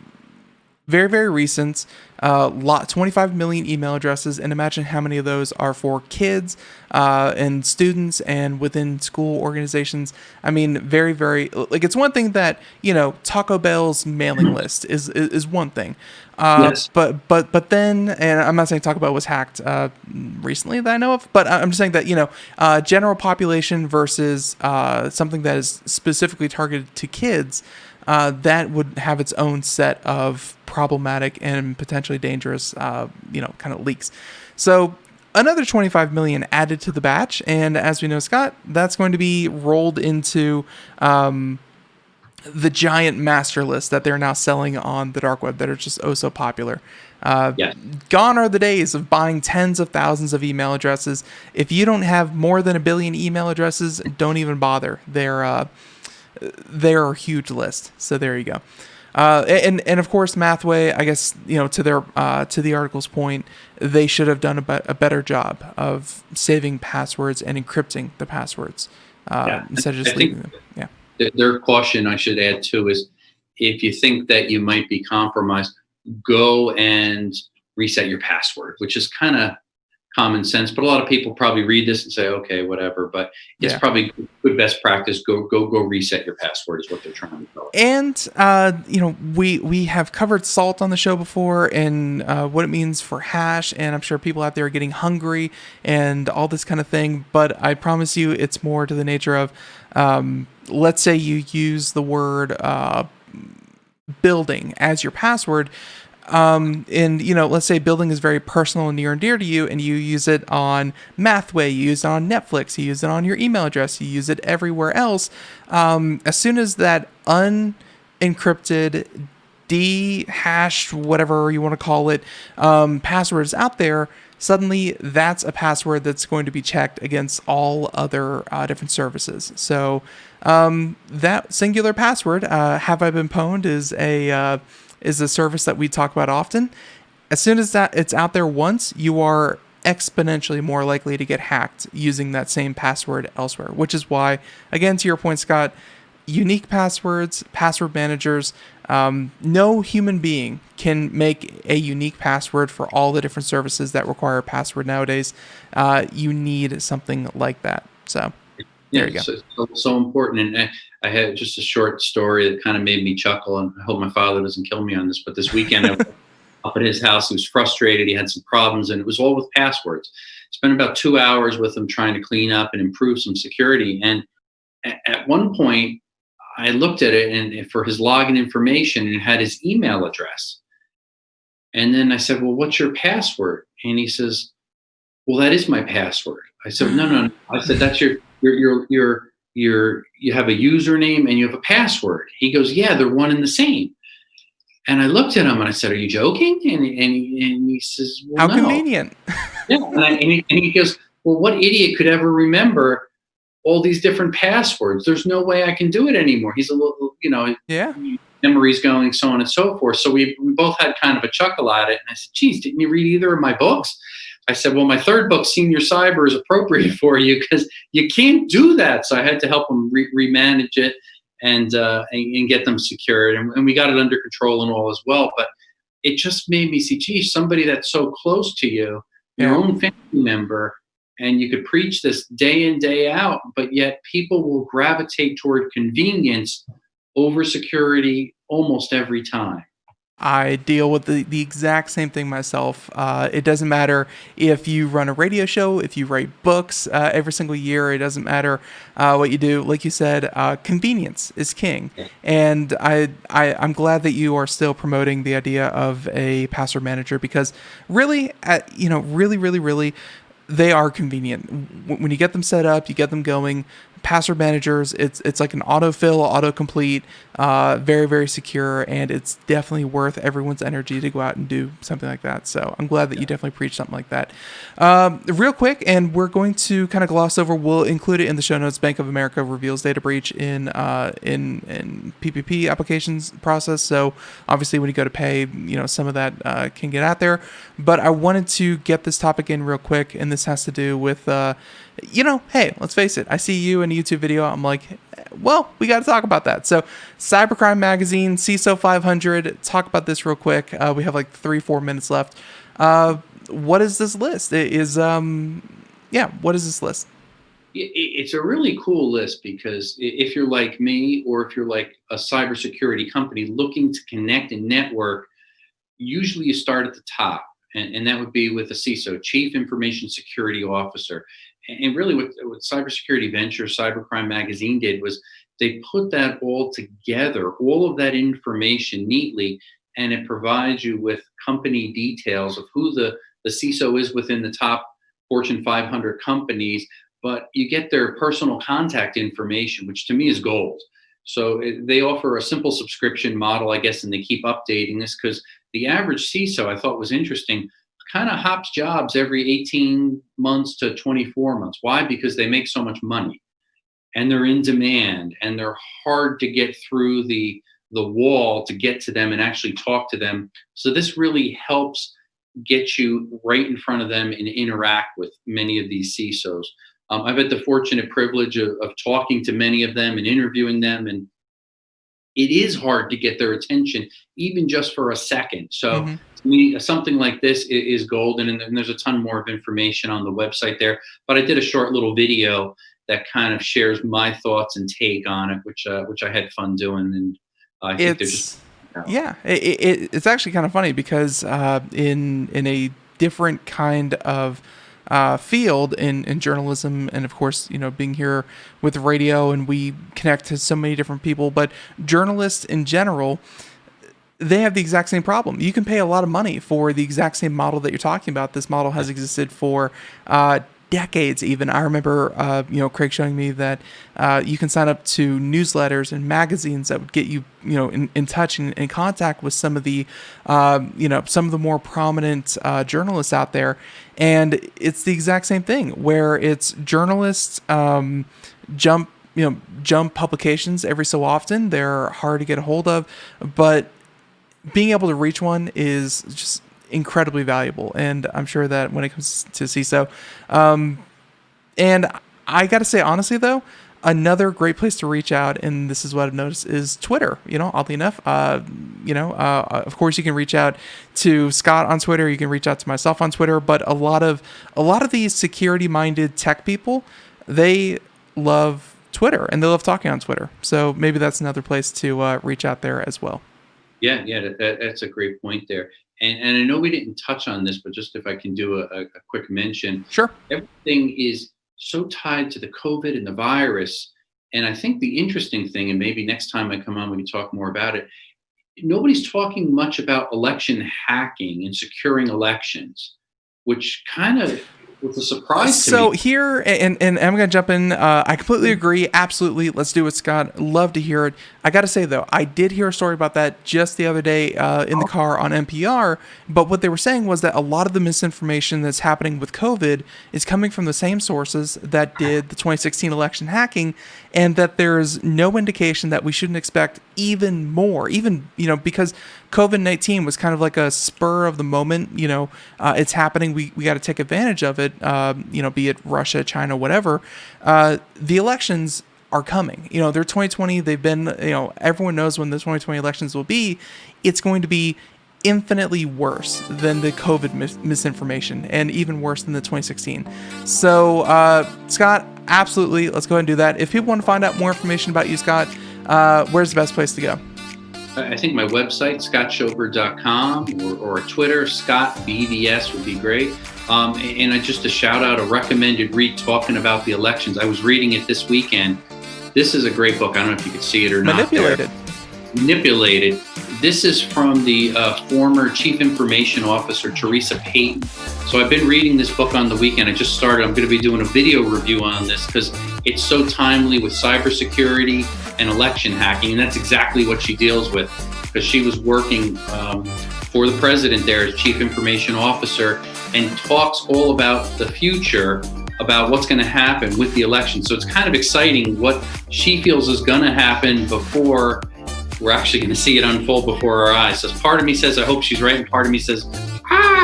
[SPEAKER 2] very, very recent, 25 million email addresses, and imagine how many of those are for kids and students and within school organizations. I mean, very, very, like, it's one thing that, Taco Bell's mailing list is one thing.
[SPEAKER 3] Yes.
[SPEAKER 2] But then, and I'm not saying Taco Bell was hacked recently that I know of, but I'm just saying that, general population versus something that is specifically targeted to kids, that would have its own set of problematic and potentially dangerous, kind of leaks. So another 25 million added to the batch. And as we know, Scott, that's going to be rolled into the giant master list that they're now selling on the dark web that are just oh so popular.
[SPEAKER 3] Yes.
[SPEAKER 2] Gone are the days of buying tens of thousands of email addresses. If you don't have more than 1 billion email addresses, don't even bother. They're a huge list. So there you go. And of course, Mathway, I guess, to the article's point, they should have done a better job of saving passwords and encrypting the passwords instead of just leaving them. Yeah.
[SPEAKER 3] Their caution, I should add too, is if you think that you might be compromised, go and reset your password, which is kind of common sense. But a lot of people probably read this and say, okay, whatever. But it's probably good best practice. Go reset your password is what they're trying to tell us.
[SPEAKER 2] And we have covered salt on the show before, and what it means for hash. And I'm sure people out there are getting hungry and all this kind of thing. But I promise you, it's more to the nature of, let's say you use the word building as your password. And let's say building is very personal and near and dear to you, and you use it on Mathway, you use it on Netflix, you use it on your email address, you use it everywhere else. As soon as that unencrypted, de-hashed, whatever you want to call it, password is out there, suddenly that's a password that's going to be checked against all other different services. So that singular password, have I been pwned, is a service that we talk about often. As soon as that it's out there once, you are exponentially more likely to get hacked using that same password elsewhere, which is why, again, to your point, Scott, unique passwords, password managers, no human being can make a unique password for all the different services that require a password nowadays. You need something like that. So there you go.
[SPEAKER 3] So important. And I had just a short story that kind of made me chuckle, and I hope my father doesn't kill me on this, but this weekend I was up at his house. He was frustrated. He had some problems, and it was all with passwords. Spent about 2 hours with him trying to clean up and improve some security. And at one point, I looked at it and for his login information, it had his email address. And then I said, well, what's your password? And he says, well, that is my password. I said, no, no, no. I said, that's you have a username and you have a password. He goes, yeah, they're one and the same. And I looked at him and I said, are you joking? And he says, well,
[SPEAKER 2] How
[SPEAKER 3] no.
[SPEAKER 2] convenient.
[SPEAKER 3] Yeah. And he goes, well, what idiot could ever remember all these different passwords? There's no way I can do it anymore. He's a little,
[SPEAKER 2] Yeah.
[SPEAKER 3] memories going, so on and so forth. So we both had kind of a chuckle at it. And I said, geez, didn't you read either of my books? I said, well, my third book, Senior Cyber, is appropriate for you because you can't do that. So I had to help him remanage it and get them secured. And we got it under control and all as well. But it just made me see, geez, somebody that's so close to you, your own family member, and you could preach this day in, day out, but yet people will gravitate toward convenience over security almost every time.
[SPEAKER 2] I deal with the exact same thing myself. It doesn't matter if you run a radio show, if you write books every single year. It doesn't matter what you do. Like you said, convenience is king. And I'm glad that you are still promoting the idea of a password manager because really, really, they are convenient. When you get them set up, you get them going. Password managers, it's like an autofill, autocomplete, very, very secure, and it's definitely worth everyone's energy to go out and do something like that. So I'm glad that you definitely preach something like that. Real quick, and we're going to kind of gloss over. We'll include it in the show notes. Bank of America reveals data breach in PPP applications process. So obviously, when you go to pay, some of that can get out there. But I wanted to get this topic in real quick, and this has to do with. Hey, let's face it. I see you in a YouTube video. I'm like, well, we got to talk about that. So, Cybercrime Magazine, CISO 500. Talk about this real quick. We have like 3-4 minutes left. What is this list? What is this list?
[SPEAKER 3] It's a really cool list because if you're like me or if you're like a cybersecurity company looking to connect and network, usually you start at the top. And that would be with a CISO, Chief Information Security Officer. And really what Cybersecurity Ventures, Cybercrime Magazine did was they put that all together, all of that information neatly, and it provides you with company details of who the CISO is within the top Fortune 500 companies, but you get their personal contact information, which to me is gold. So they offer a simple subscription model, I guess, and they keep updating this because the average CISO I thought was interesting, kind of hops jobs every 18 months to 24 months. Why? Because they make so much money and they're in demand and they're hard to get through the wall to get to them and actually talk to them. So this really helps get you right in front of them and interact with many of these CISOs. I've had the fortunate privilege of talking to many of them and interviewing them, and it is hard to get their attention, even just for a second. So to me, something like this is golden, and there's a ton more of information on the website there. But I did a short little video that kind of shares my thoughts and take on it, which I had fun doing, and I think they're just.
[SPEAKER 2] Yeah, it's actually kind of funny because in a different kind of field in journalism, and of course, being here with radio, and we connect to so many different people, but journalists in general, they have the exact same problem. You can pay a lot of money for the exact same model that you're talking about. This model has existed for decades even. I remember, Craig showing me that you can sign up to newsletters and magazines that would get you, in touch and in contact with some of the, some of the more prominent journalists out there. And it's the exact same thing where it's journalists jump publications every so often. They're hard to get a hold of, but being able to reach one is just incredibly valuable, and I'm sure that when it comes to CISO, and I got to say honestly though, another great place to reach out, and this is what I've noticed, is Twitter. Oddly enough, of course you can reach out to Scott on Twitter, you can reach out to myself on Twitter, but a lot of these security-minded tech people, they love Twitter and they love talking on Twitter. So maybe that's another place to reach out there as well.
[SPEAKER 3] Yeah, that's a great point there. And I know we didn't touch on this, but just if I can do a quick mention.
[SPEAKER 2] Sure.
[SPEAKER 3] Everything is so tied to the COVID and the virus. And I think the interesting thing, and maybe next time I come on, we can talk more about it. Nobody's talking much about election hacking and securing elections, which kind of was a surprise to
[SPEAKER 2] So
[SPEAKER 3] me.
[SPEAKER 2] here, and I'm going to jump in. I completely agree. Absolutely. Let's do it, Scott. Love to hear it. I got to say, though, I did hear a story about that just the other day in the car on NPR. But what they were saying was that a lot of the misinformation that's happening with COVID is coming from the same sources that did the 2016 election hacking, and that there's no indication that we shouldn't expect even more, because COVID-19 was kind of like a spur of the moment. It's happening. We got to take advantage of it, be it Russia, China, whatever. The elections are coming. They're 2020. They've been, everyone knows when the 2020 elections will be. It's going to be infinitely worse than the COVID misinformation, and even worse than the 2016. So, Scott, absolutely, let's go ahead and do that. If people want to find out more information about you, Scott, where's the best place to go?
[SPEAKER 3] I think my website, scottschober.com, or Twitter, ScottBDS would be great. And just a shout out, a recommended read talking about the elections. I was reading it this weekend. This is a great book. I don't know if you could see it or not. Manipulated. This is from the former Chief Information Officer, Teresa Payton. So I've been reading this book on the weekend. I just started. I'm going to be doing a video review on this because it's so timely with cybersecurity and election hacking. And that's exactly what she deals with, because she was working for the president there as Chief Information Officer, and talks all about the future, about what's going to happen with the election. So it's kind of exciting what she feels is going to happen before we're actually going to see it unfold before our eyes. So part of me says, I hope she's right. And part of me says,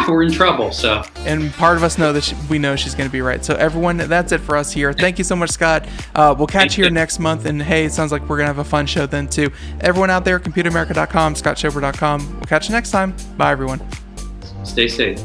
[SPEAKER 3] we're in trouble. So,
[SPEAKER 2] and part of us know that we know she's going to be right. So everyone, that's it for us here. Thank you so much, Scott. We'll catch you here next month. And hey, it sounds like we're going to have a fun show then too. Everyone out there, computeramerica.com, scottschober.com. We'll catch you next time. Bye, everyone.
[SPEAKER 3] Stay safe.